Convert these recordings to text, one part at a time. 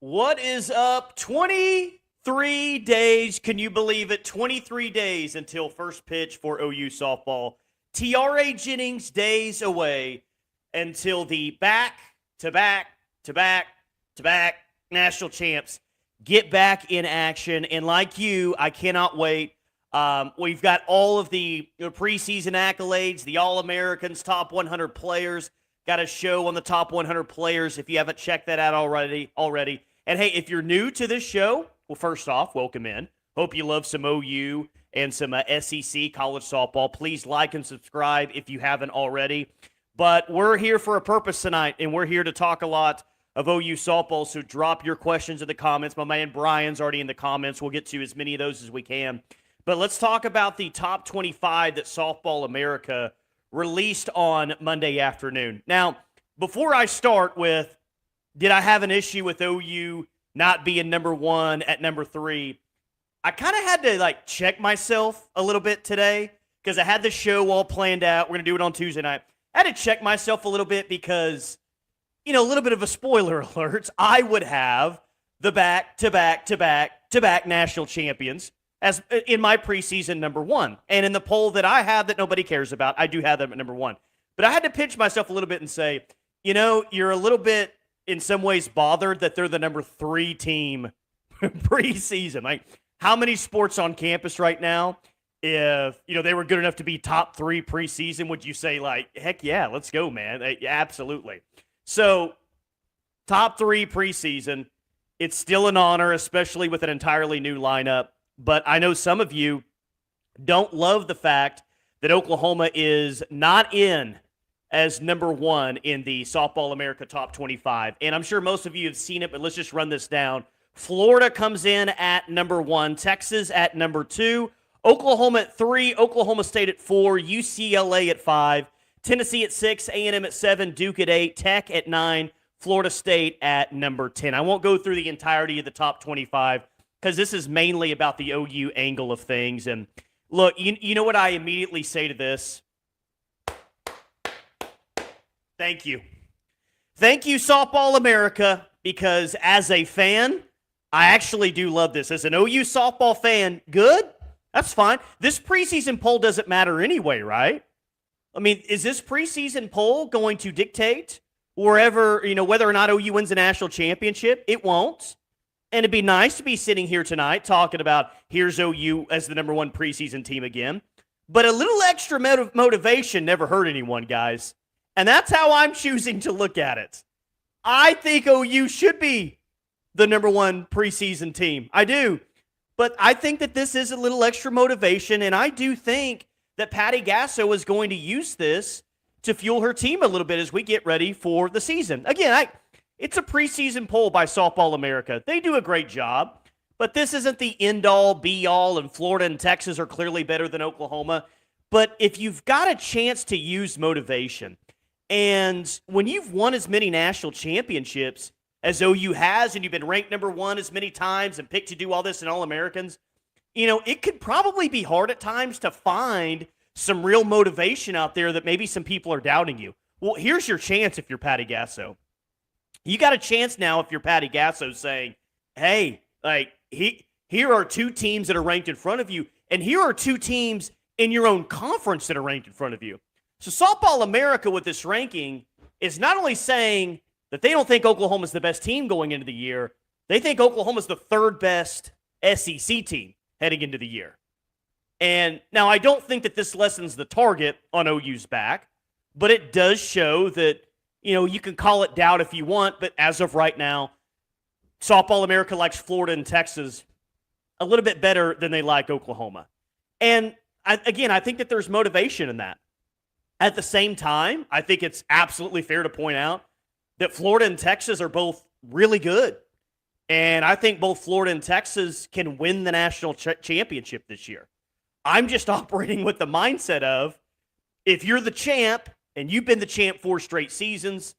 What is up? 23 days. Can you believe it? 23 days until first pitch for OU softball. TRA Jennings days away until the back to back to back to back national champs get back in action. And like you, I cannot wait. We've got all of the preseason accolades, the All-Americans, top 100 players. Got a show on the top 100 players if you haven't checked that out already. And hey, if you're new to this show, well, first off, welcome in. Hope you love some OU and some SEC college softball. Please like and subscribe if you haven't already. But we're here for a purpose tonight, and we're here to talk a lot of OU softball. So drop your questions in the comments. My man Brian's already in the comments. We'll get to as many of those as we can. But let's talk about the top 25 that Softball America released on Monday afternoon. Now, before I start with, did I have an issue with OU not being number one at number three? I kind of had to check myself a little bit today because I had the show all planned out. We're going to do it on Tuesday night. I had to check myself a little bit because, a little bit of a spoiler alert. I would have the back-to-back-to-back-to-back national champions as in my preseason number one. And in the poll that I have that nobody cares about, I do have them at number one. But I had to pinch myself a little bit and say, you're a little bit in some ways bothered that they're the number three team preseason. Like, how many sports on campus right now, if, they were good enough to be top three preseason, would you say, heck yeah, let's go, man? Yeah, absolutely. So, top three preseason, it's still an honor, especially with an entirely new lineup. But I know some of you don't love the fact that Oklahoma is not in as number one in the Softball America Top 25. And I'm sure most of you have seen it, but let's just run this down. Florida comes in at number one, Texas at number two, Oklahoma at three, Oklahoma State at four, UCLA at five, Tennessee at six, A&M at seven, Duke at eight, Tech at nine, Florida State at number 10. I won't go through the entirety of the top 25 because this is mainly about the OU angle of things. And look, you know what I immediately say to this? Thank you. Thank you, Softball America, because as a fan, I actually do love this. As an OU softball fan, good? That's fine. This preseason poll doesn't matter anyway, right? I mean, is this preseason poll going to dictate wherever, whether or not OU wins the national championship? It won't. And it'd be nice to be sitting here tonight talking about here's OU as the number one preseason team again. But a little extra motivation never hurt anyone, guys. And that's how I'm choosing to look at it. I think OU should be the number one preseason team. I do. But I think that this is a little extra motivation, and I do think that Patty Gasso is going to use this to fuel her team a little bit as we get ready for the season. Again, it's a preseason poll by Softball America. They do a great job, but this isn't the end-all, be-all, and Florida and Texas are clearly better than Oklahoma. But if you've got a chance to use motivation, and when you've won as many national championships as OU has, and you've been ranked number one as many times and picked to do all this in All-Americans, it could probably be hard at times to find some real motivation out there that maybe some people are doubting you. Well, here's your chance if you're Patty Gasso. You got a chance now if you're Patty Gasso saying, hey, here are two teams that are ranked in front of you, and here are two teams in your own conference that are ranked in front of you. So Softball America with this ranking is not only saying that they don't think Oklahoma's the best team going into the year, they think Oklahoma's the third best SEC team heading into the year. And now I don't think that this lessens the target on OU's back, but it does show that, you can call it doubt if you want, but as of right now, Softball America likes Florida and Texas a little bit better than they like Oklahoma. And I think that there's motivation in that. At the same time, I think it's absolutely fair to point out that Florida and Texas are both really good. And I think both Florida and Texas can win the national championship this year. I'm just operating with the mindset of, if you're the champ and you've been the champ 4 straight seasons,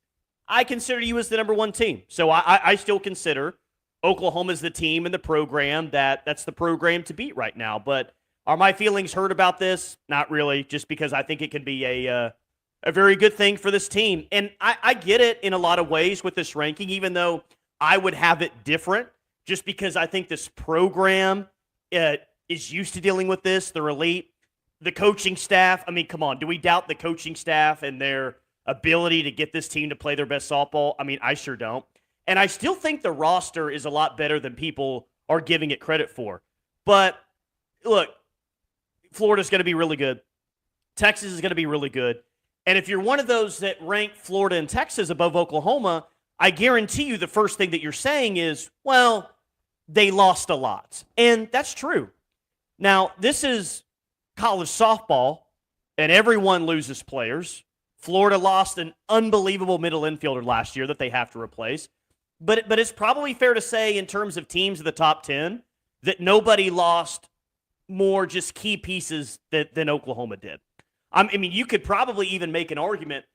I consider you as the number one team. So I still consider Oklahoma's the team and the program that's the program to beat right now. But are my feelings hurt about this? Not really, just because I think it could be a very good thing for this team. And I get it in a lot of ways with this ranking, even though I would have it different just because I think this program is used to dealing with this. They're elite. The coaching staff, I mean, come on. Do we doubt the coaching staff and their ability to get this team to play their best softball? I mean, I sure don't. And I still think the roster is a lot better than people are giving it credit for. But look, Florida's going to be really good. Texas is going to be really good. And if you're one of those that rank Florida and Texas above Oklahoma, I guarantee you the first thing that you're saying is, well, they lost a lot. And that's true. Now, this is college softball, and everyone loses players. Florida lost an unbelievable middle infielder last year that they have to replace. But it's probably fair to say in terms of teams of the top 10 that nobody lost more just key pieces than Oklahoma did. I mean, you could probably even make an argument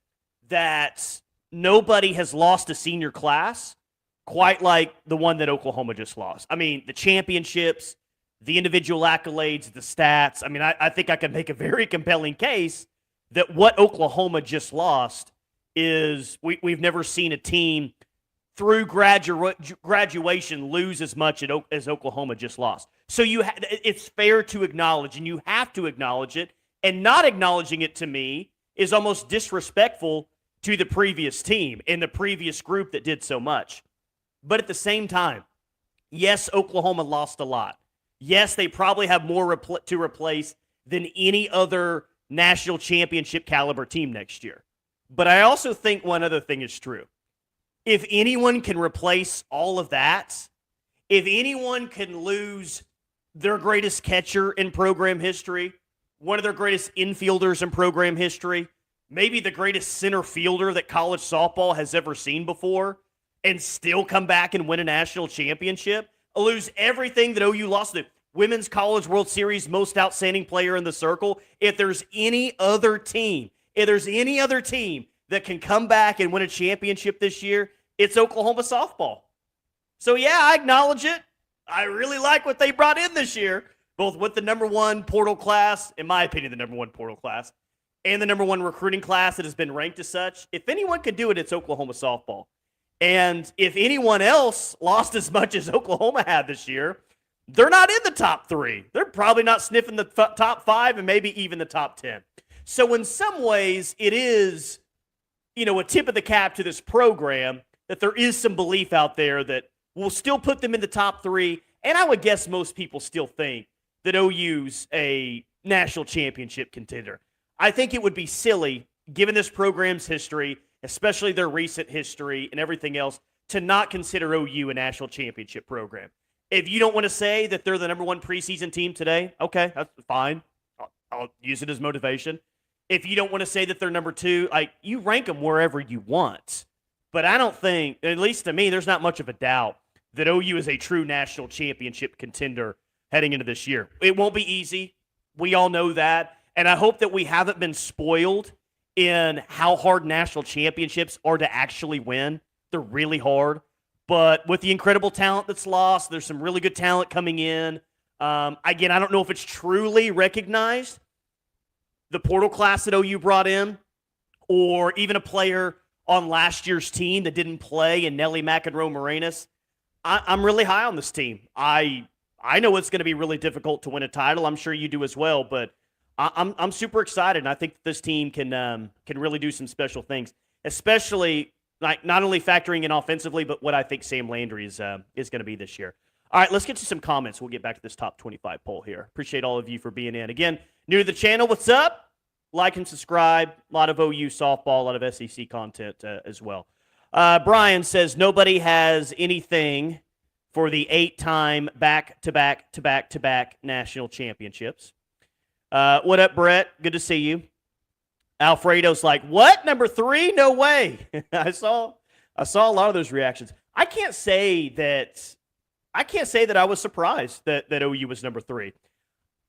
that nobody has lost a senior class quite like the one that Oklahoma just lost. I mean, the championships, the individual accolades, the stats. I mean, I think I can make a very compelling case that what Oklahoma just lost is we've never seen a team through graduation lose as much as Oklahoma just lost. So it's fair to acknowledge, and you have to acknowledge it, and not acknowledging it to me is almost disrespectful to the previous team and the previous group that did so much. But at the same time, yes, Oklahoma lost a lot. Yes, they probably have more to replace than any other national championship caliber team next year. But I also think one other thing is true. If anyone can replace all of that, if anyone can lose their greatest catcher in program history, one of their greatest infielders in program history, maybe the greatest center fielder that college softball has ever seen before, and still come back and win a national championship, lose everything that OU lost, the Women's College World Series most outstanding player in the circle, if there's any other team that can come back and win a championship this year, it's Oklahoma softball. So, yeah, I acknowledge it. I really like what they brought in this year, both with the number one portal class, in my opinion, the number one portal class, and the number one recruiting class that has been ranked as such. If anyone could do it, it's Oklahoma softball. And if anyone else lost as much as Oklahoma had this year, they're not in the top 3. They're probably not sniffing the top 5 and maybe even the top 10. So in some ways, it is, a tip of the cap to this program that there is some belief out there that will still put them in the top 3. And I would guess most people still think that OU's a national championship contender. I think it would be silly, given this program's history, especially their recent history and everything else, to not consider OU a national championship program. If you don't want to say that they're the number one preseason team today, okay, that's fine. I'll use it as motivation. If you don't want to say that they're number 2, you rank them wherever you want. But I don't think, at least to me, there's not much of a doubt that OU is a true national championship contender heading into this year. It won't be easy. We all know that. And I hope that we haven't been spoiled in how hard national championships are to actually win. They're really hard. But with the incredible talent that's lost, there's some really good talent coming in. Again, I don't know if it's truly recognized, the portal class that OU brought in, or even a player on last year's team that didn't play, and Nelly McEnroe-Morenas. I'm really high on this team. I know it's going to be really difficult to win a title. I'm sure you do as well, but I'm super excited, and I think this team can really do some special things, especially not only factoring in offensively, but what I think Sam Landry is going to be this year. All right, let's get to some comments. We'll get back to this top 25 poll here. Appreciate all of you for being in. Again, new to the channel, what's up? Like and subscribe. A lot of OU softball, a lot of SEC content as well. Brian says nobody has anything for the 8-time back-to-back national championships. What up, Brett? Good to see you. Alfredo's like, what? Number 3? No way. I saw a lot of those reactions. I can't say that I was surprised that OU was number 3.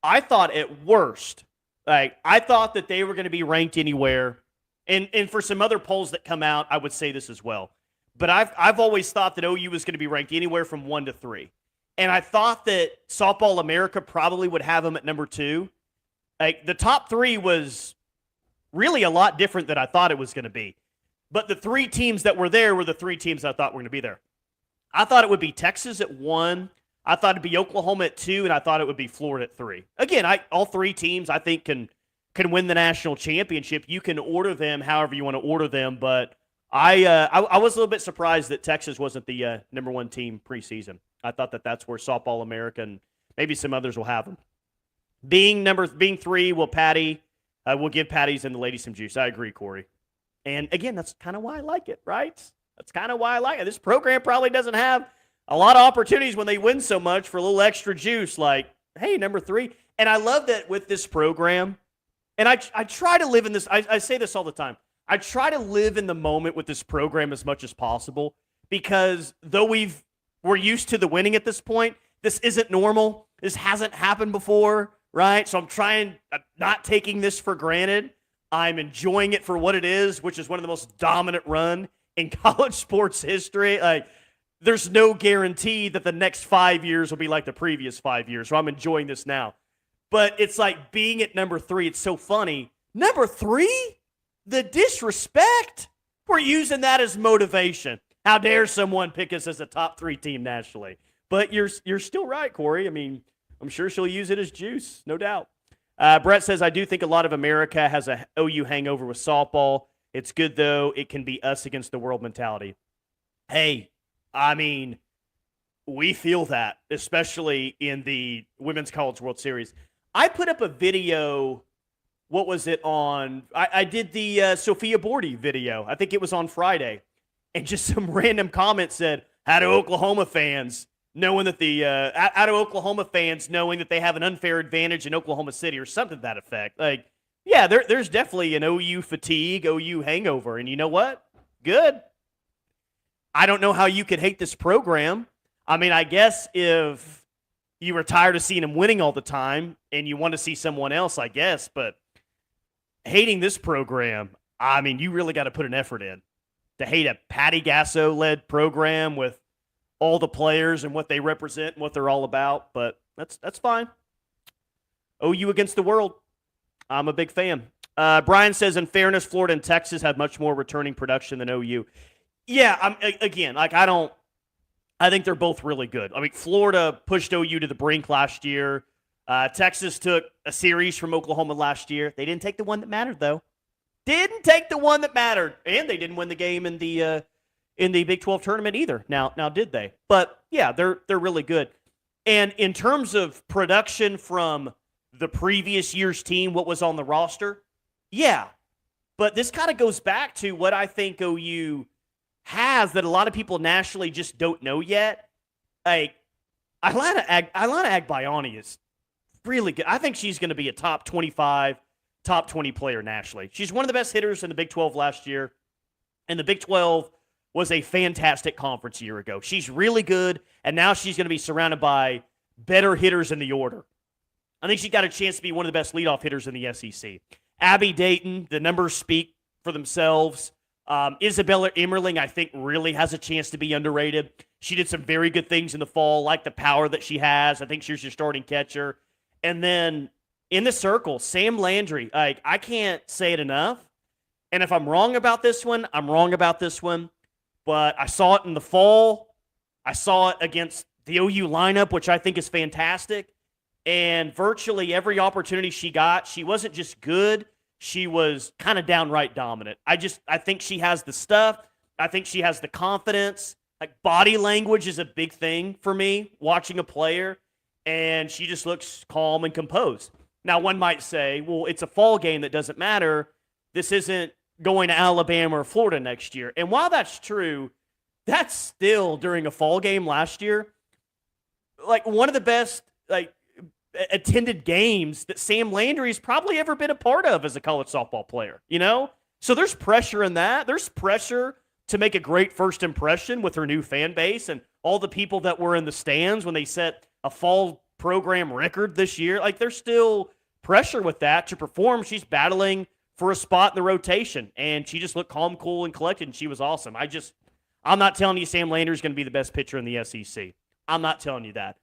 I thought at worst, I thought that they were going to be ranked anywhere. And for some other polls that come out, I would say this as well. But I've always thought that OU was going to be ranked anywhere from 1 to 3. And I thought that Softball America probably would have them at number 2. The top 3 was really a lot different than I thought it was going to be. But the 3 teams that were there were the 3 teams I thought were going to be there. I thought it would be Texas at 1. I thought it'd be Oklahoma at 2, and I thought it would be Florida at 3. Again, all three teams I think can win the national championship. You can order them however you want to order them, but I was a little bit surprised that Texas wasn't the number 1 team preseason. I thought that's where Softball America and maybe some others will have them. Being 3, we'll give Patty's and the ladies some juice. I agree, Corey. And again, that's kind of why I like it, right? That's kind of why I like it. This program probably doesn't have a lot of opportunities when they win so much for a little extra juice, like, hey, number 3. And I love that with this program, and I try to live in this, I say this all the time, I try to live in the moment with this program as much as possible, because though we're used to the winning at this point, this isn't normal. This hasn't happened before, right? So I'm not taking this for granted. I'm enjoying it for what it is, which is one of the most dominant run in college sports history. Like, there's no guarantee that the next 5 years will be like the previous 5 years. So I'm enjoying this now. But it's like being at number 3. It's so funny. Number 3? The disrespect? We're using that as motivation. How dare someone pick us as a top 3 team nationally? But you're still right, Corey. I mean, I'm sure she'll use it as juice, no doubt. Brett says, I do think a lot of America has a OU hangover with softball. It's good, though. It can be us against the world mentality. Hey, I mean, we feel that, especially in the Women's College World Series. I put up a video, what was it on? I did the Sophia Bordi video. I think it was on Friday. And just some random comment said, how do Oklahoma fans knowing that Oklahoma fans knowing that they have an unfair advantage in Oklahoma City or something to that effect. Like, yeah, there's definitely an OU fatigue, OU hangover. And you know what? Good. I don't know how you could hate this program. I mean, I guess if you were tired of seeing them winning all the time and you want to see someone else, I guess. But hating this program, I mean, you really got to put an effort in. To hate a Patty Gasso-led program with all the players and what they represent and what they're all about, but that's fine. OU against the world. I'm a big fan. Brian says, in fairness, Florida and Texas have much more returning production than OU. Yeah, I think they're both really good. I mean, Florida pushed OU to the brink last year. Texas took a series from Oklahoma last year. They didn't take the one that mattered, though. Didn't take the one that mattered, and they didn't win the game in the Big 12 tournament either. Now did they? But yeah, they're really good. And in terms of production from the previous year's team, what was on the roster, yeah. But this kind of goes back to what I think OU has that a lot of people nationally just don't know yet. Like, Ilana Agbayani is really good. I think she's going to be a top 25, top 20 player nationally. She's one of the best hitters in the Big 12 last year. And the Big 12 was a fantastic conference a year ago. She's really good, and now she's going to be surrounded by better hitters in the order. I think she's got a chance to be one of the best leadoff hitters in the SEC. Abby Dayton, the numbers speak for themselves. Isabella Emmerling, I think, really has a chance to be underrated. She did some very good things in the fall, like the power that she has. I think she's your starting catcher. And then in the circle, Sam Landry. I can't say it enough. And if I'm wrong about this one, I'm wrong about this one. But I saw it in the fall. I saw it against the OU lineup, which I think is fantastic. And virtually every opportunity she got, she wasn't just good. She was kind of downright dominant. I think she has the stuff. I think she has the confidence. Like, body language is a big thing for me, watching a player. And she just looks calm and composed. Now, one might say, well, it's a fall game that doesn't matter. This isn't going to Alabama or Florida next year. And while that's true, that's still during a fall game last year, like, one of the best, like, attended games that Sam Landry's probably ever been a part of as a college softball player, you know? So there's pressure in that. There's pressure to make a great first impression with her new fan base and all the people that were in the stands when they set a fall program record this year. Like, there's still pressure with that to perform. She's battling for a spot in the rotation, and she just looked calm, cool, and collected, and she was awesome. I'm not telling you Sam Landry's going to be the best pitcher in the SEC. I'm not telling you that.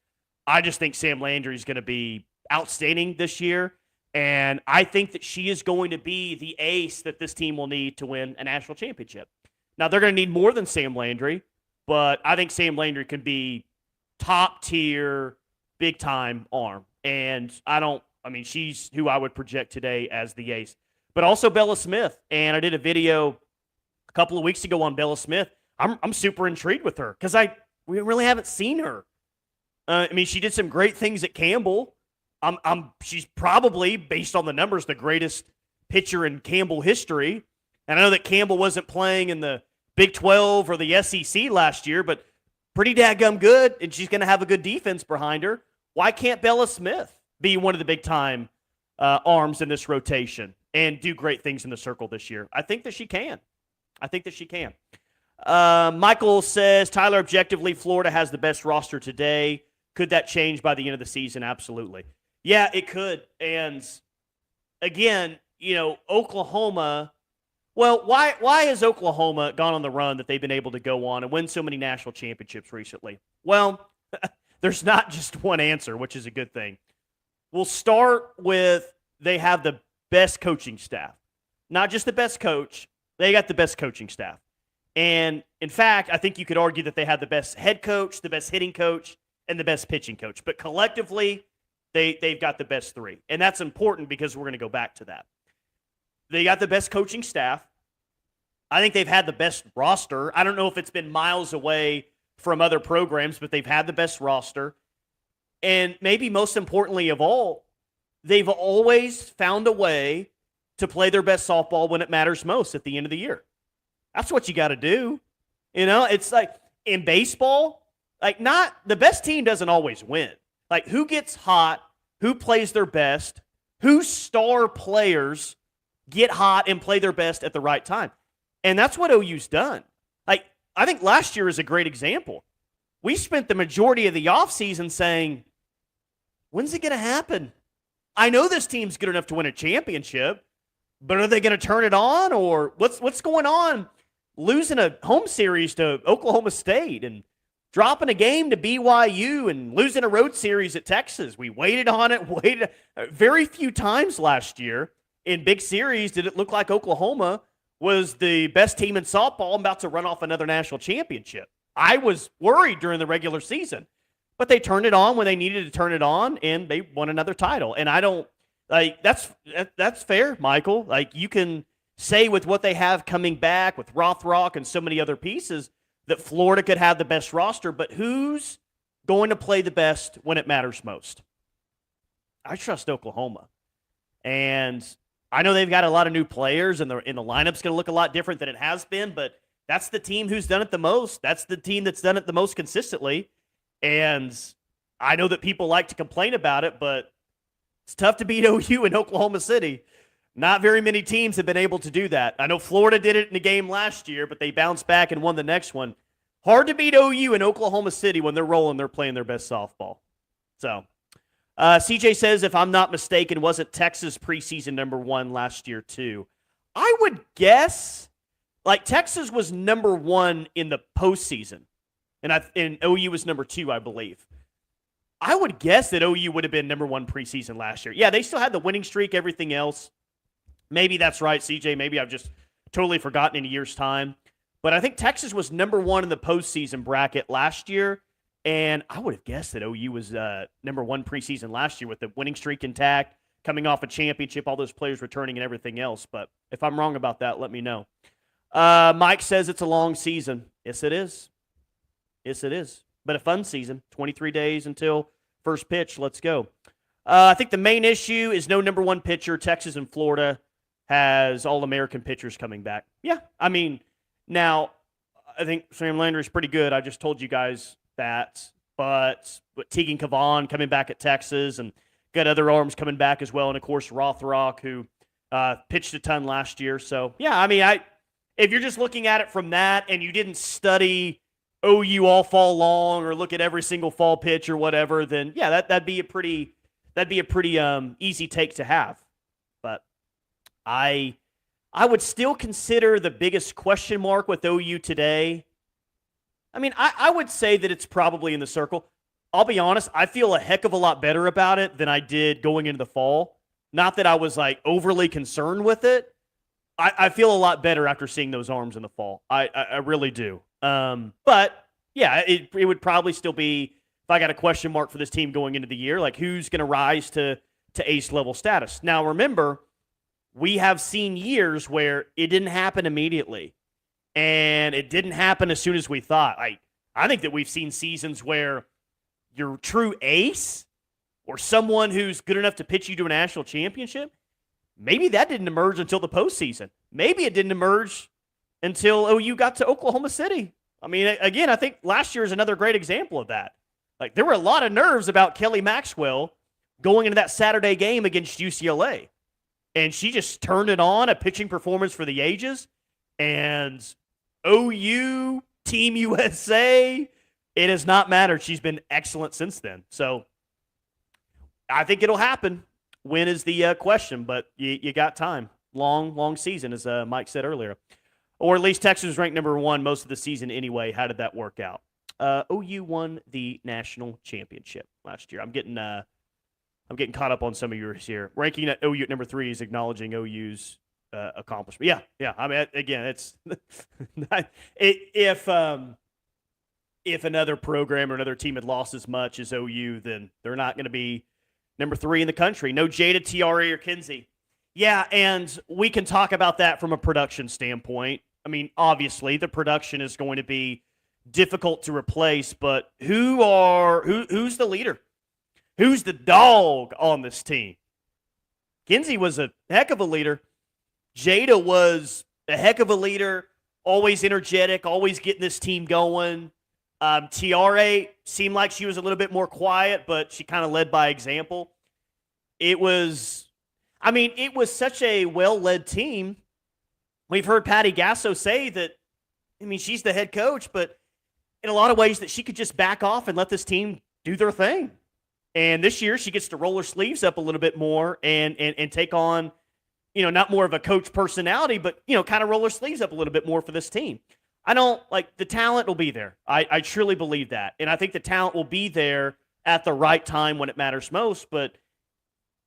I just think Sam Landry is going to be outstanding this year, and I think that she is going to be the ace that this team will need to win a national championship. Now, they're going to need more than Sam Landry. but I think Sam Landry can be top tier, big time arm. And she's who I would project today as the ace. But also Bella Smith. And I did a video a couple of weeks ago on Bella Smith. I'm super intrigued with her because we really haven't seen her. She did some great things at Campbell. She's probably, based on the numbers, the greatest pitcher in Campbell history. And I know that Campbell wasn't playing in the Big 12 or the SEC last year, but pretty dadgum good, and she's going to have a good defense behind her. Why can't Bella Smith be one of the big-time arms in this rotation and do great things in the circle this year? I think that she can. Michael says, Tyler, objectively, Florida has the best roster today. Could that change by the end of the season? Absolutely. Yeah, it could. And again, Oklahoma, well, why has Oklahoma gone on the run that they've been able to go on and win so many national championships recently? Well, there's not just one answer, which is a good thing. We'll start with they have the best coaching staff. Not just the best coach, they got the best coaching staff. And in fact, I think you could argue that they had the best head coach, the best hitting coach, and the best pitching coach. But collectively, they've got the best three. And that's important because we're going to go back to that. They got the best coaching staff. I think they've had the best roster. I don't know if it's been miles away from other programs, but they've had the best roster. And maybe most importantly of all, they've always found a way to play their best softball when it matters most at the end of the year. That's what you got to do. It's like in baseball, not the best team doesn't always win. Like who gets hot, who plays their best, whose star players get hot and play their best at the right time. And that's what OU's done. I think last year is a great example. We spent the majority of the offseason saying, when's it going to happen? I know this team's good enough to win a championship, but are they going to turn it on? Or what's going on? Losing a home series to Oklahoma State and dropping a game to BYU and losing a road series at Texas. We waited on it, very few times last year. In big series, did it look like Oklahoma was the best team in softball about to run off another national championship? I was worried during the regular season, but they turned it on when they needed to turn it on, and they won another title. And I don't that's fair, Michael. You can say with what they have coming back with Rothrock and so many other pieces that Florida could have the best roster, but who's going to play the best when it matters most? I trust Oklahoma. And I know they've got a lot of new players, and the lineup's going to look a lot different than it has been, but that's the team who's done it the most. That's the team that's done it the most consistently. And I know that people like to complain about it, but it's tough to beat OU in Oklahoma City. Not very many teams have been able to do that. I know Florida did it in the game last year, but they bounced back and won the next one. Hard to beat OU in Oklahoma City when they're rolling, they're playing their best softball. So, CJ says, if I'm not mistaken, wasn't Texas preseason number 1 last year too? I would guess, Texas was number 1 in the postseason, and OU was number 2, I believe. I would guess that OU would have been number 1 preseason last year. Yeah, they still had the winning streak, everything else. Maybe that's right, CJ. Maybe I've just totally forgotten in a year's time. But I think Texas was number 1 in the postseason bracket last year, and I would have guessed that OU was number 1 preseason last year with the winning streak intact, coming off a championship, all those players returning and everything else. But if I'm wrong about that, let me know. Mike says it's a long season. Yes, it is. Yes, it is. But a fun season. 23 days until first pitch. Let's go. I think the main issue is no number 1 pitcher. Texas and Florida has All-American pitchers coming back. Yeah, now, I think Sam Landry is pretty good. I just told you guys that. But Tegan Cavan coming back at Texas, and got other arms coming back as well. And, of course, Rothrock, who pitched a ton last year. So, yeah, if you're just looking at it from that and you didn't study OU all fall long or look at every single fall pitch or whatever, then, yeah, that'd be a pretty easy take to have. But I would still consider the biggest question mark with OU today. I would say that it's probably in the circle. I'll be honest, I feel a heck of a lot better about it than I did going into the fall. Not that I was overly concerned with it. I feel a lot better after seeing those arms in the fall. I really do. But Yeah, it would probably still be, if I got a question mark for this team going into the year, like who's going to rise to ace level status. Now, remember, we have seen years where it didn't happen immediately, and it didn't happen as soon as we thought. I think that we've seen seasons where your true ace or someone who's good enough to pitch you to a national championship, maybe that didn't emerge until the postseason. Maybe it didn't emerge until OU got to Oklahoma City. I mean, again, I think last year is another great example of that. Like, there were a lot of nerves about Kelly Maxwell going into that Saturday game against UCLA. And she just turned it on, a pitching performance for the ages. And OU, Team USA, it has not mattered. She's been excellent since then. So I think it'll happen. When is the question? But you got time. Long season, as Mike said earlier. Or at least Texas was ranked number 1 most of the season anyway. How did that work out? OU won the national championship last year. I'm getting caught up on some of yours here. Ranking at OU at number 3 is acknowledging OU's accomplishment. Yeah. I mean, again, it's if another program or another team had lost as much as OU, then they're not going to be number 3 in the country. No Jada, Tiare, or Kinsey. Yeah, and we can talk about that from a production standpoint. I mean, obviously, the production is going to be difficult to replace, but who's the leader? Who's the dog on this team? Kinsey was a heck of a leader. Jada was a heck of a leader, always energetic, always getting this team going. Tiare seemed like she was a little bit more quiet, but she kind of led by example. It was such a well-led team. We've heard Patty Gasso say that, she's the head coach, but in a lot of ways that she could just back off and let this team do their thing. And this year she gets to roll her sleeves up a little bit more and take on, not more of a coach personality, but, kind of roll her sleeves up a little bit more for this team. The talent will be there. I truly believe that. And I think the talent will be there at the right time when it matters most. But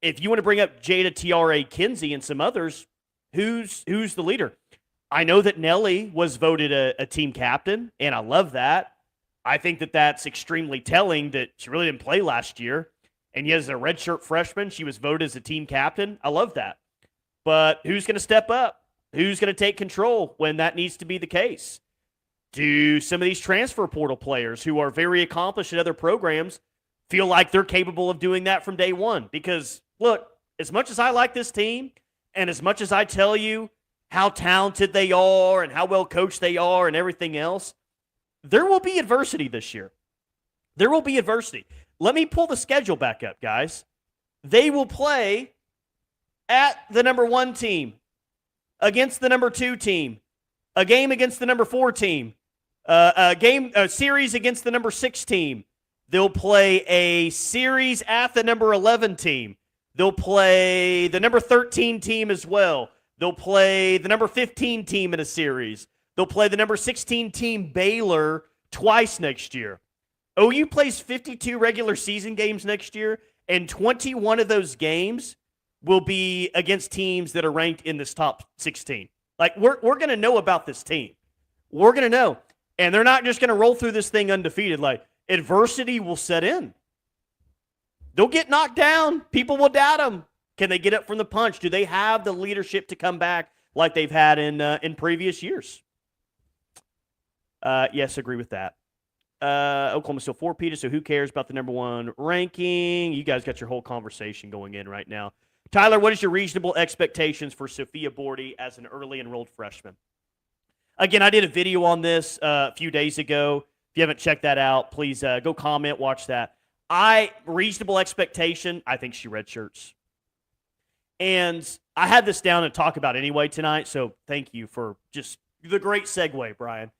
if you want to bring up Jada, Tiare, Kinsey, and some others, who's the leader? I know that Nelly was voted a team captain, and I love that. I think that that's extremely telling that she really didn't play last year. And yet, as a redshirt freshman, she was voted as a team captain. I love that. But who's going to step up? Who's going to take control when that needs to be the case? Do some of these transfer portal players who are very accomplished at other programs feel like they're capable of doing that from day one? Because, look, as much as I like this team and as much as I tell you how talented they are and how well coached they are and everything else, there will be adversity this year. There will be adversity. Let me pull the schedule back up, guys. They will play at the number 1 team, against the number 2 team, a game against the number 4 team, a series against the number 6 team. They'll play a series at the number 11 team. They'll play the number 13 team as well. They'll play the number 15 team in a series. They'll play the number 16 team Baylor twice next year. OU plays 52 regular season games next year, and 21 of those games will be against teams that are ranked in this top 16. Like, we're going to know about this team. We're going to know. And they're not just going to roll through this thing undefeated. Like, adversity will set in. They'll get knocked down. People will doubt them. Can they get up from the punch? Do they have the leadership to come back like they've had in previous years? Yes, agree with that. Oklahoma still 4 Peter, so who cares about the number 1 ranking? You guys got your whole conversation going in right now. Tyler, what is your reasonable expectations for Sophia Bordi as an early enrolled freshman? Again, I did a video on this a few days ago. If you haven't checked that out, please go comment, watch that. Reasonable expectation, I think she redshirts. And I had this down and talk about anyway tonight, so thank you for just the great segue, Brian.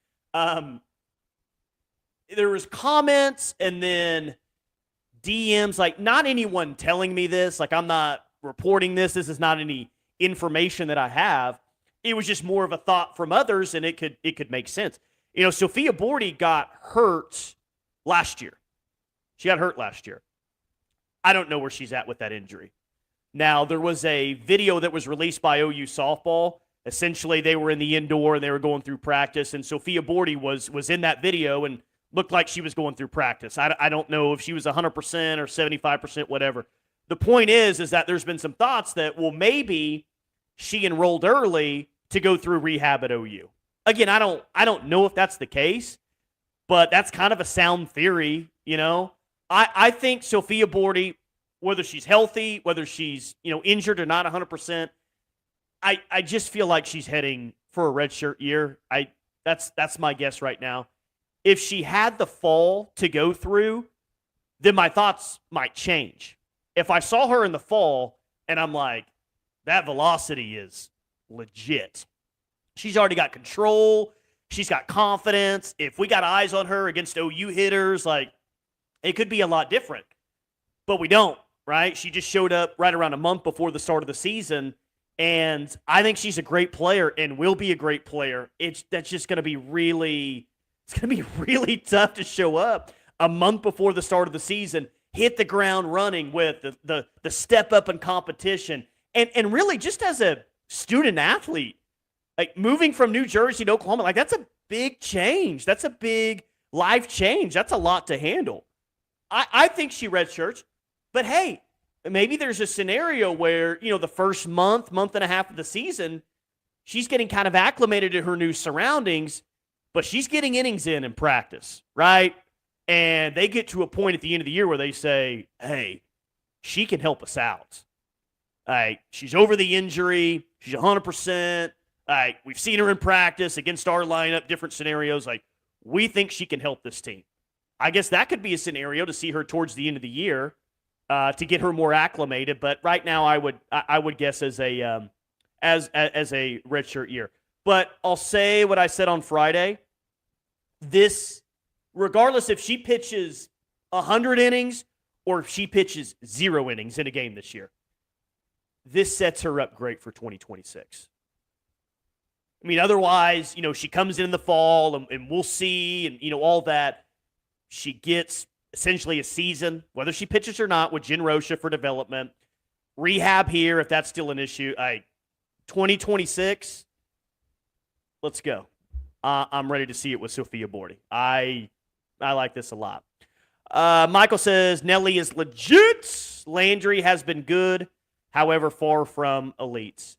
There was comments and then DMs, like not anyone telling me this, like I'm not reporting this. This is not any information that I have. It was just more of a thought from others, and it could make sense. Sophia Bordi got hurt last year. She got hurt last year. I don't know where she's at with that injury. Now, there was a video that was released by OU softball. Essentially, they were in the indoor, and they were going through practice, and Sophia Bordi was in that video and looked like she was going through practice. I don't know if she was 100% or 75%, whatever. The point is that there's been some thoughts that, well, maybe she enrolled early to go through rehab at OU. Again, I don't know if that's the case, but that's kind of a sound theory, I think Sophia Bordi, whether she's healthy, whether she's, injured or not 100%, I just feel like she's heading for a redshirt year. That's my guess right now. If she had the fall to go through, then my thoughts might change. If I saw her in the fall and I'm like, that velocity is legit. She's already got control. She's got confidence. If we got eyes on her against OU hitters, like, it could be a lot different. But we don't, right? She just showed up right around a month before the start of the season. And I think she's a great player and will be a great player. That's just going to be really tough to show up a month before the start of the season, hit the ground running with the step up in competition. And really just as a student athlete, like moving from New Jersey to Oklahoma, like that's a big change. That's a big life change. That's a lot to handle. I think she redshirts, but hey, maybe there's a scenario where, the first month and a half of the season, she's getting kind of acclimated to her new surroundings, but she's getting innings in practice, right? And they get to a point at the end of the year where they say, hey, she can help us out. She's over the injury. She's 100%. We've seen her in practice against our lineup, different scenarios. We think she can help this team. I guess that could be a scenario to see her towards the end of the year to get her more acclimated. But right now, I would guess as a redshirt year. But I'll say what I said on Friday. This, regardless if she pitches 100 innings or if she pitches 0 innings in a game this year, this sets her up great for 2026. I mean, otherwise, she comes in the fall and we'll see and, all that. She gets essentially a season, whether she pitches or not, with Jen Rocha for development. Rehab here, if that's still an issue. 2026, let's go. I'm ready to see it with Sophia Bordi. I like this a lot. Michael says, Nelly is legit. Landry has been good, however, far from elites.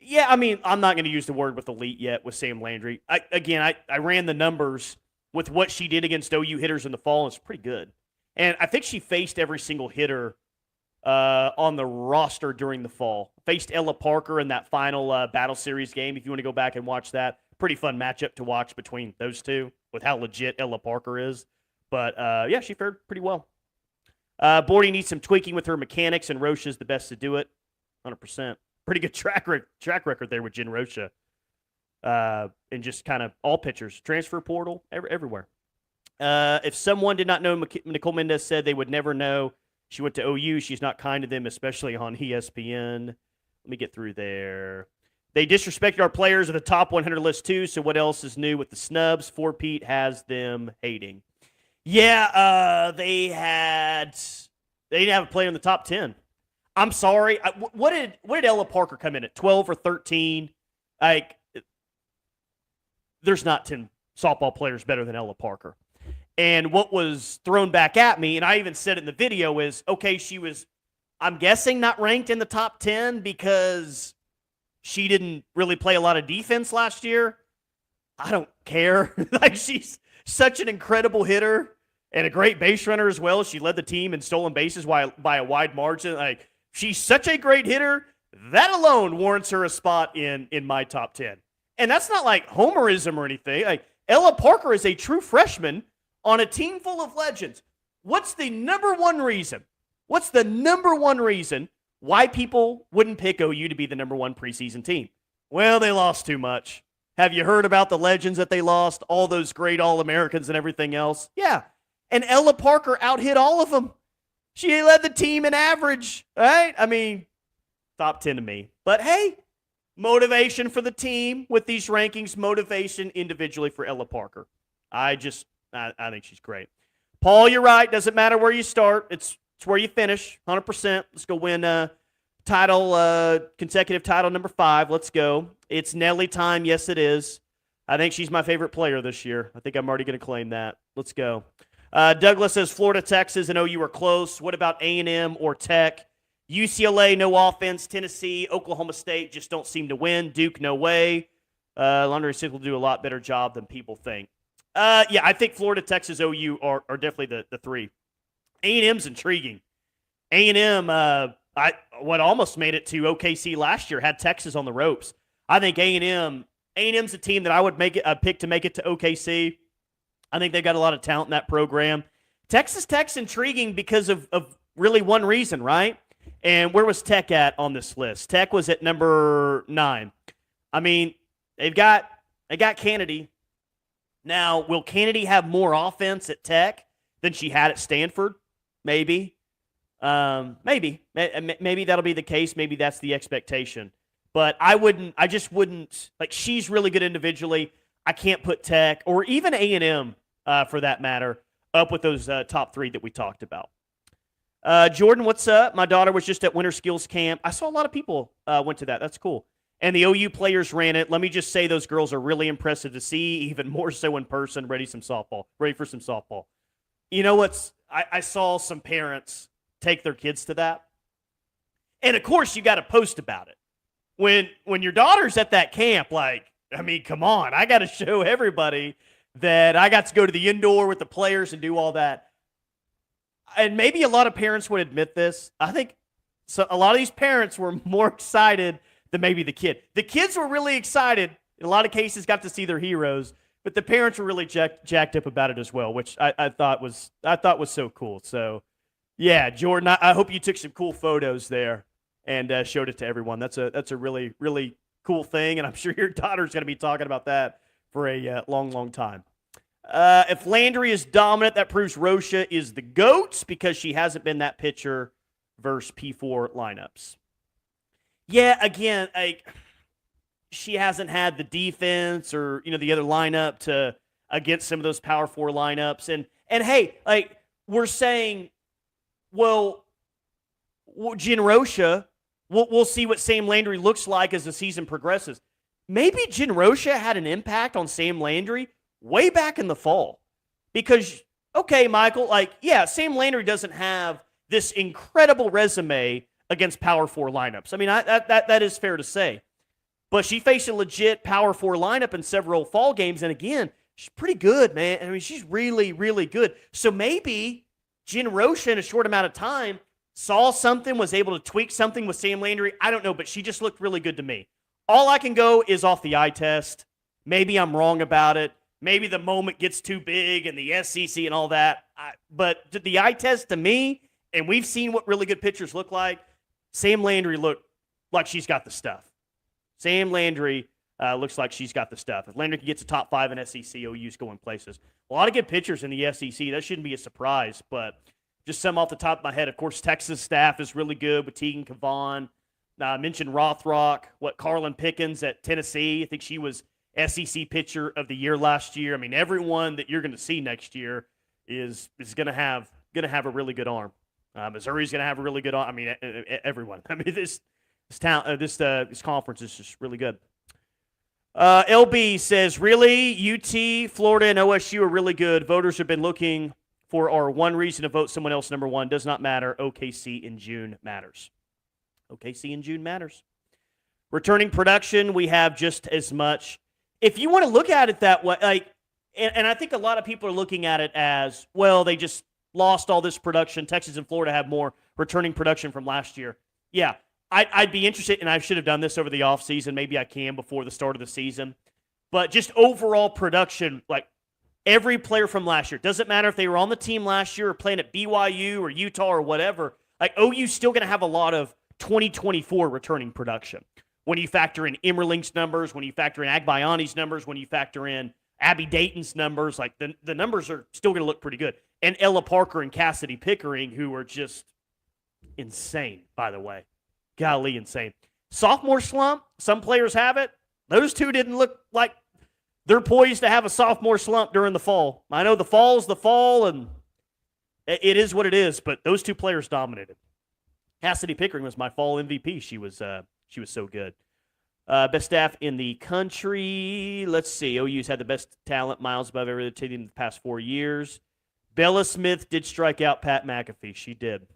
Yeah, I mean, I'm not going to use the word with elite yet with Sam Landry. I ran the numbers with what she did against OU hitters in the fall. It's pretty good. And I think she faced every single hitter on the roster during the fall. Faced Ella Parker in that final Battle Series game, if you want to go back and watch that. Pretty fun matchup to watch between those two with how legit Ella Parker is. But, yeah, she fared pretty well. Bordy needs some tweaking with her mechanics, and Rocha's the best to do it, 100%. Pretty good track record there with Jen Rocha. And just kind of all pitchers, transfer portal, everywhere. If someone did not know, Nicole Mendez said they would never know. She went to OU. She's not kind to them, especially on ESPN. Let me get through there. They disrespected our players at the top 100 list too, so what else is new with the snubs? 4-Pete has them hating. Yeah, they didn't have a player in the top 10. I'm sorry. What did Ella Parker come in at? 12 or 13? There's not 10 softball players better than Ella Parker. And what was thrown back at me, and I even said it in the video, is, okay, she was, I'm guessing, not ranked in the top 10 because she didn't really play a lot of defense last year. I don't care. She's such an incredible hitter and a great base runner as well. She led the team in stolen bases by a wide margin. She's such a great hitter. That alone warrants her a spot in my top 10. And that's not like homerism or anything. Ella Parker is a true freshman on a team full of legends. What's the number one reason? What's the number one reason why people wouldn't pick OU to be the number one preseason team? Well, they lost too much. Have you heard about the legends that they lost? All those great All-Americans and everything else? Yeah. And Ella Parker out-hit all of them. She led the team in average, right? I mean, top 10 to me. But hey, motivation for the team with these rankings, motivation individually for Ella Parker. I think she's great. Paul, you're right. Doesn't matter where you start. It's where you finish, 100%. Let's go win consecutive title number 5. Let's go. It's Nelly time. Yes, it is. I think she's my favorite player this year. I think I'm already going to claim that. Let's go. Douglas says Florida, Texas, and OU are close. What about A&M or Tech? UCLA, no offense. Tennessee, Oklahoma State just don't seem to win. Duke, no way. Laundry City will do a lot better job than people think. Yeah, I think Florida, Texas, OU are definitely the three. A&M's intriguing. A&M, what almost made it to OKC last year, had Texas on the ropes. I think A&M's a team that I would pick to make it to OKC. I think they've got a lot of talent in that program. Texas Tech's intriguing because of really one reason, right? And where was Tech at on this list? Tech was at number 9. I mean, they got Kennedy. Now, will Kennedy have more offense at Tech than she had at Stanford? Maybe. Maybe that'll be the case. Maybe that's the expectation. But I just wouldn't, like, she's really good individually. I can't put Tech or even A&M, for that matter, up with those top 3 that we talked about. Jordan, what's up? My daughter was just at Winter Skills Camp. I saw a lot of people went to that. That's cool. And the OU players ran it. Let me just say those girls are really impressive to see, even more so in person, ready for some softball. You know what's – I saw some parents take their kids to that. And, of course, you got to post about it. When your daughter's at that camp, like, I mean, come on. I got to show everybody that I got to go to the indoor with the players and do all that. And maybe a lot of parents would admit this. I think a lot of these parents were more excited than maybe the kid. The kids were really excited. In a lot of cases, got to see their heroes. But the parents were really jacked up about it as well, which I thought was so cool. So, yeah, Jordan, I hope you took some cool photos there and showed it to everyone. That's a really, really cool thing, and I'm sure your daughter's going to be talking about that for a long, long time. If Landry is dominant, that proves Rosha is the GOAT because she hasn't been that pitcher versus P4 lineups. Yeah, again, she hasn't had the defense or the other lineup to against some of those Power 4 lineups. And hey, like we're saying, well Jen Rosha, we'll see what Sam Landry looks like as the season progresses. Maybe Jen Rosha had an impact on Sam Landry way back in the fall. Because, okay, Michael, Sam Landry doesn't have this incredible resume against Power 4 lineups. I mean, that is fair to say. But she faced a legit Power 4 lineup in several fall games, and again, she's pretty good, man. I mean, she's really, really good. So maybe Jen Rosha, in a short amount of time, saw something, was able to tweak something with Sam Landry. I don't know, but she just looked really good to me. All I can go is off the eye test. Maybe I'm wrong about it. Maybe the moment gets too big and the SEC and all that. But the eye test to me, and we've seen what really good pitchers look like, Sam Landry looked like she's got the stuff. Sam Landry looks like she's got the stuff. If Landry can get to top 5 in SEC, OU's going places. A lot of good pitchers in the SEC. That shouldn't be a surprise, but just some off the top of my head. Of course, Texas staff is really good with Tegan Cavan. I mentioned Rothrock. Carlin Pickens at Tennessee. I think she was SEC Pitcher of the Year last year. I mean, everyone that you're going to see next year is going to have a really good arm. Missouri's going to have a really good arm. I mean, everyone. I mean, this conference is just really good. LB says, really, UT, Florida, and OSU are really good. Voters have been looking for our one reason to vote someone else number 1. Does not matter. OKC in June matters. OKC in June matters. Returning production, we have just as much. If you want to look at it that way, and I think a lot of people are looking at it as, well, they just lost all this production. Texas and Florida have more returning production from last year. Yeah, I'd be interested, and I should have done this over the offseason. Maybe I can before the start of the season. But just overall production, every player from last year, doesn't matter if they were on the team last year or playing at BYU or Utah or whatever, OU's still going to have a lot of 2024 returning production. When you factor in Immerling's numbers, when you factor in Agbayani's numbers, when you factor in Abby Dayton's numbers, the numbers are still going to look pretty good. And Ella Parker and Cassidy Pickering, who are just insane, by the way. Golly, insane. Sophomore slump, some players have it. Those two didn't look like they're poised to have a sophomore slump during the fall. I know the fall's the fall, and it is what it is, but those two players dominated. Cassidy Pickering was my fall MVP. She was so good. Best staff in the country. Let's see. OU's had the best talent, miles above every other team in the past 4 years. Bella Smith did strike out Pat McAfee. She did.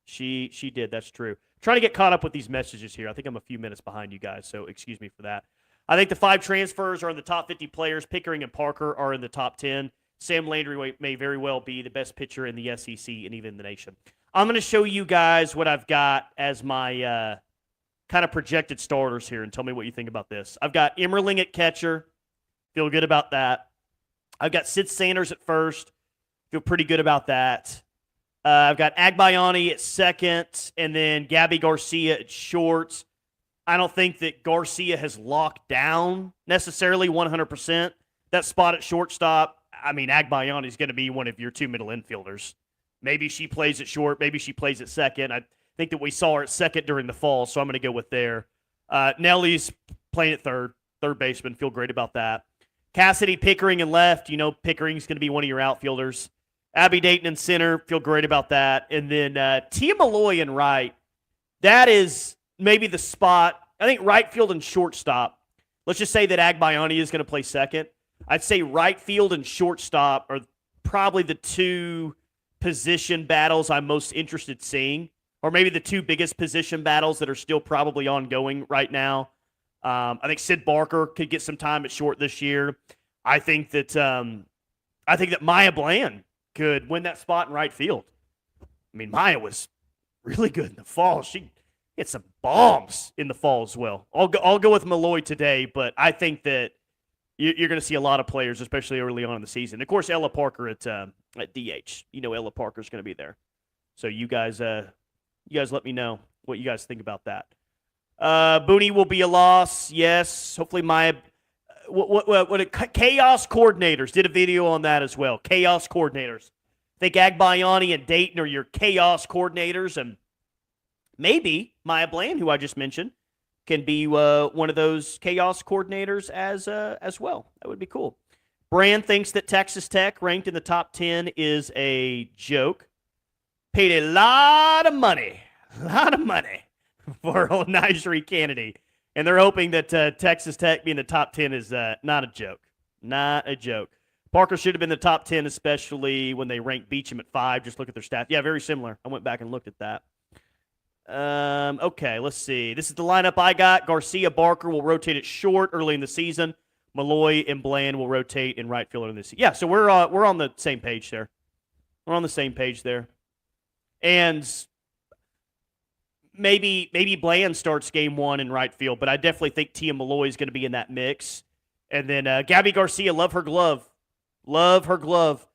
She did. That's true. Trying to get caught up with these messages here. I think I'm a few minutes behind you guys, so excuse me for that. I think the 5 transfers are in the top 50 players. Pickering and Parker are in the top 10. Sam Landry may very well be the best pitcher in the SEC and even the nation. I'm going to show you guys what I've got as my kind of projected starters here and tell me what you think about this. I've got Emmerling at catcher. Feel good about that. I've got Sid Sanders at first. Feel pretty good about that. I've got Agbayani at second, and then Gabby Garcia at short. I don't think that Garcia has locked down necessarily 100% that spot at shortstop. I mean, Agbayani is going to be one of your 2 middle infielders. Maybe she plays at short. Maybe she plays at second. I think that we saw her at second during the fall, so I'm going to go with there. Nellie's playing at third baseman. Feel great about that. Cassidy, Pickering, and left. You know Pickering's going to be one of your outfielders. Abby Dayton in center. Feel great about that. And then Tia Malloy in right. That is maybe the spot. I think right field and shortstop. Let's just say that Agbayani is going to play second. I'd say right field and shortstop are probably the 2 position battles I'm most interested in seeing, or maybe the 2 biggest position battles that are still probably ongoing right now. I think Sid Barker could get some time at short this year. I think that Maya Bland could win that spot in right field. I mean, Maya was really good in the fall. She hit some bombs in the fall as well. I'll go with Malloy today, but I think that you're going to see a lot of players, especially early on in the season. Of course, Ella Parker at DH. You know Ella Parker's going to be there. So you guys let me know what you guys think about that. Booney will be a loss. Yes. Hopefully Maya. Chaos Coordinators did a video on that as well. Chaos Coordinators. I think Agbayani and Dayton are your Chaos Coordinators, and maybe Maya Bland, who I just mentioned, can be one of those Chaos Coordinators as well. That would be cool. Brand thinks that Texas Tech, ranked in the top 10, is a joke. Paid a lot of money for old Nigel Kennedy. And they're hoping that Texas Tech being the top 10 is not a joke. Not a joke. Parker should have been the top 10, especially when they ranked Beecham at 5. Just look at their stats. Yeah, very similar. I went back and looked at that. Okay, let's see. This is the lineup I got. Garcia, Barker will rotate at short early in the season. Malloy and Bland will rotate in right field in this. Yeah, so we're on the same page there. We're on the same page there. And maybe Bland starts game 1 in right field, but I definitely think Tia Malloy is going to be in that mix. And then Gabby Garcia, love her glove. Love her glove.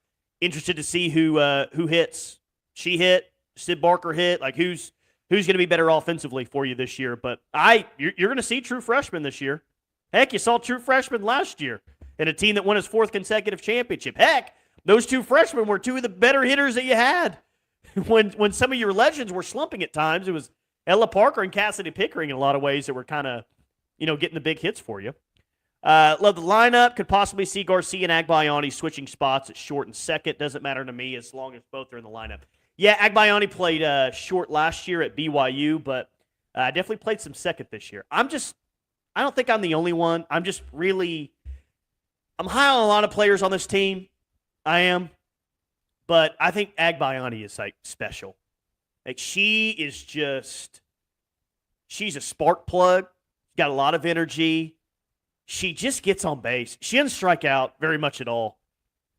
Interested to see who hits. She hit. Sid Barker hit. Like who's going to be better offensively for you this year? But you're going to see true freshmen this year. Heck, you saw true freshmen last year in a team that won its 4th consecutive championship. Heck, those 2 freshmen were 2 of the better hitters that you had. When some of your legends were slumping at times, it was Ella Parker and Cassidy Pickering in a lot of ways that were kind of, getting the big hits for you. Love the lineup. Could possibly see Garcia and Agbayani switching spots at short and second. Doesn't matter to me as long as both are in the lineup. Yeah, Agbayani played short last year at BYU, but definitely played some second this year. I don't think I'm the only one. I'm high on a lot of players on this team. I am. But I think Agbayani is, special. Like, she's a spark plug. Got a lot of energy. She just gets on base. She doesn't strike out very much at all.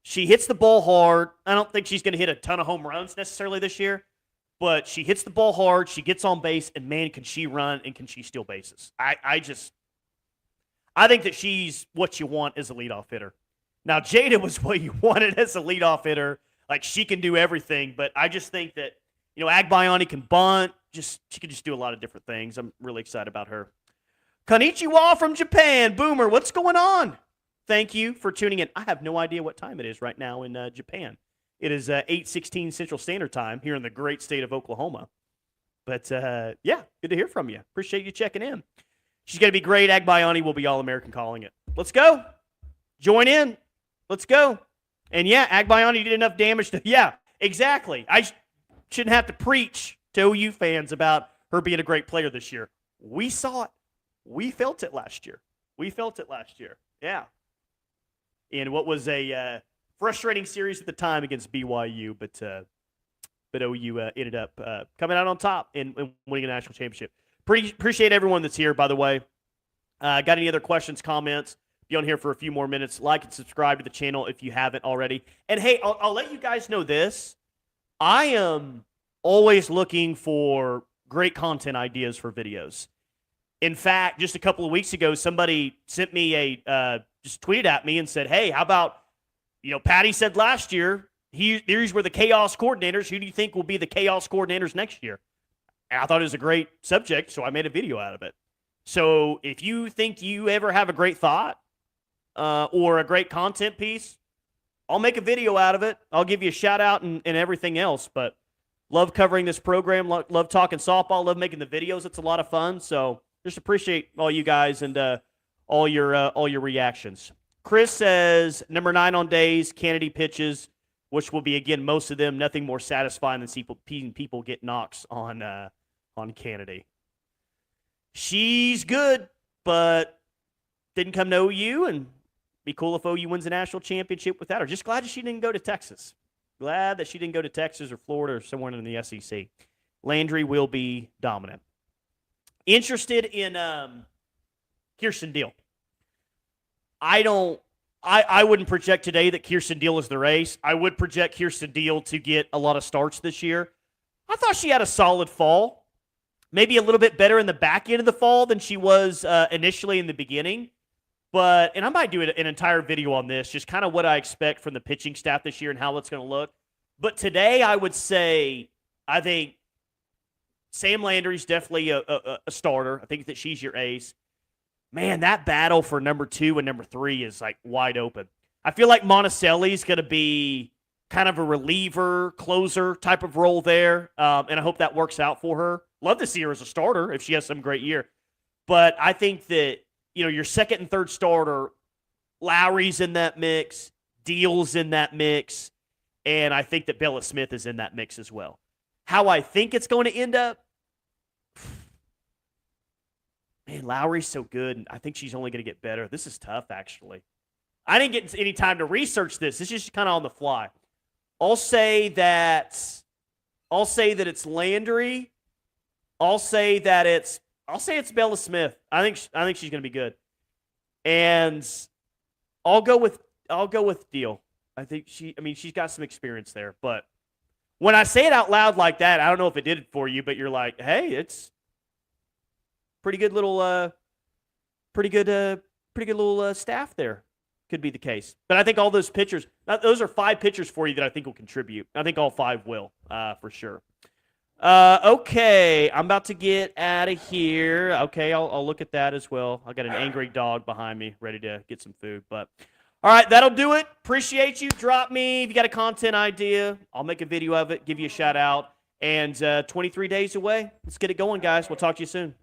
She hits the ball hard. I don't think she's going to hit a ton of home runs necessarily this year, but she hits the ball hard. She gets on base, and, man, can she run and can she steal bases. I think that she's what you want as a leadoff hitter. Now, Jada was what you wanted as a leadoff hitter. Like, she can do everything, but I just think that, Agbayani can bunt. She can just do a lot of different things. I'm really excited about her. Konnichiwa from Japan. Boomer, what's going on? Thank you for tuning in. I have no idea what time it is right now in Japan. It is 8:16 Central Standard Time here in the great state of Oklahoma. But, yeah, good to hear from you. Appreciate you checking in. She's going to be great. Agbayani will be All-American calling it. Let's go. Join in. Let's go. And, yeah, Agbayani did enough damage to – yeah, exactly. I shouldn't have to preach to OU fans about her being a great player this year. We saw it. we felt it last year. Yeah. In what was a frustrating series at the time against BYU, but OU ended up coming out on top and winning a national championship. Appreciate everyone that's here, by the way. Got any other questions, comments? Be on here for a few more minutes. Like and subscribe to the channel if you haven't already. And hey, I'll let you guys know this. I am always looking for great content ideas for videos. In fact, just a couple of weeks ago, somebody sent me just tweeted at me and said, hey, how about, Patty said last year, these were the chaos coordinators. Who do you think will be the chaos coordinators next year? And I thought it was a great subject, so I made a video out of it. So if you think you ever have a great thought or a great content piece, I'll make a video out of it. I'll give you a shout out and everything else. But love covering this program. Love talking softball. Love making the videos. It's a lot of fun. So just appreciate all you guys and all your reactions. Chris says number 9 on days, Kennedy pitches, which will be again most of them. Nothing more satisfying than seeing people get knocks on Kennedy. She's good, but didn't come to OU, and be cool if OU wins a national championship without her. Just glad that she didn't go to Texas. Glad that she didn't go to Texas or Florida or somewhere in the SEC. Landry will be dominant. Interested in Kirsten Deal. I wouldn't project today that Kirsten Deal is the race. I would project Kirsten Deal to get a lot of starts this year. I thought she had a solid fall. Maybe a little bit better in the back end of the fall than she was initially in the beginning. And I might do an entire video on this, just kind of what I expect from the pitching staff this year and how it's going to look. But today I would say I think Sam Landry's definitely a starter. I think that she's your ace. Man, that battle for number 2 and number 3 is like wide open. I feel like Monticelli's going to be kind of a reliever, closer type of role there, and I hope that works out for her. Love to see her as a starter if she has some great year. But I think that, your second and third starter, Lowry's in that mix, Deal's in that mix, and I think that Bella Smith is in that mix as well. How I think it's going to end up, man, Lowry's so good, and I think she's only going to get better. This is tough, actually. I didn't get any time to research this. It's just kind of on the fly. I'll say that it's Landry. I'll say it's Bella Smith. I think she's going to be good, and I'll go with Deal. I think she's got some experience there. But when I say it out loud like that, I don't know if it did it for you, but you're like, hey, it's pretty good little staff there. Could be the case. But I think all those pitchers, those are 5 pitchers for you that I think will contribute. I think all 5 will, for sure. Okay, I'm about to get out of here. Okay, I'll look at that as well. I got an angry dog behind me ready to get some food. But all right, that'll do it. Appreciate you. Drop me if you got a content idea. I'll make a video of it, give you a shout out. And 23 days away. Let's get it going, guys. We'll talk to you soon.